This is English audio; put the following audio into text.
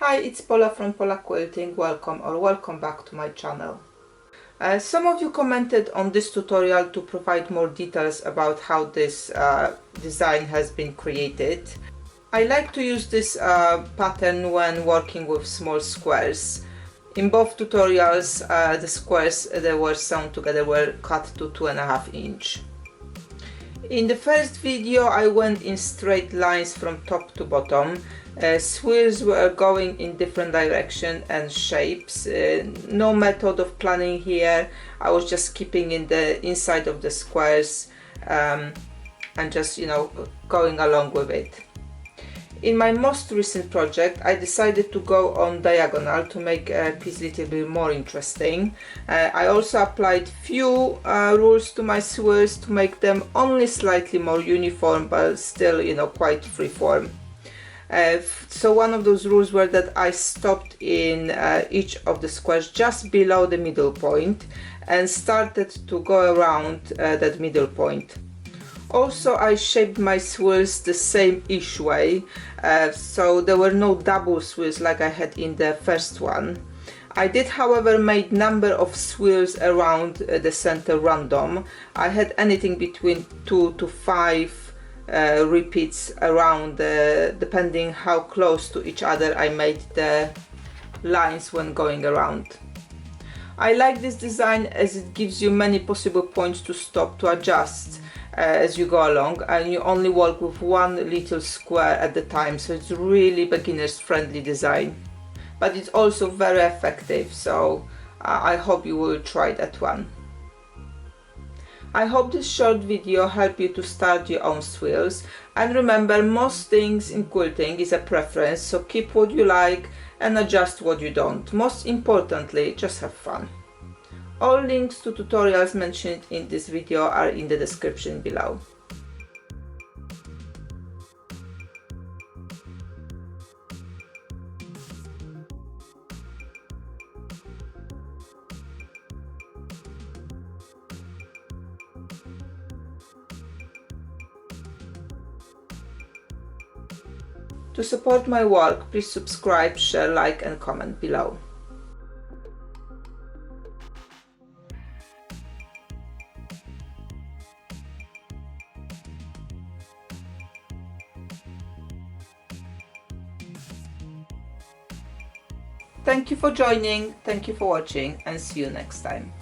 Hi, it's Paula from Pola Quilting. Welcome back to my channel. Some of you commented on this tutorial to provide more details about how this design has been created. I like to use this pattern when working with small squares. In both tutorials, the squares that were sewn together were cut to 2.5 inch. In the first video I went in straight lines from top to bottom. Swirls were going in different direction and shapes. No method of planning here. I was just keeping in the inside of the squares and just going along with it. In my most recent project I decided to go on diagonal to make a piece a little bit more interesting. I also applied few rules to my swirls to make them only slightly more uniform but still quite freeform. So one of those rules were that I stopped in each of the squares just below the middle point and started to go around that middle point. Also, I shaped my swirls the same-ish way, so there were no double swirls like I had in the first one. I did, however, make number of swirls around the center random. I had anything between 2 to 5 repeats around, depending how close to each other I made the lines when going around. I like this design as it gives you many possible points to stop to adjust as you go along, and you only work with one little square at the time, so it's really beginners friendly design, but it's also very effective, so I hope you will try that one. I hope this short video helped you to start your own swirls, and remember, most things in quilting is a preference, so keep what you like and adjust what you don't. Most importantly, just have fun. All links to tutorials mentioned in this video are in the description below. To support my work, please subscribe, share, like and comment below. Thank you for joining, thank you for watching, and see you next time.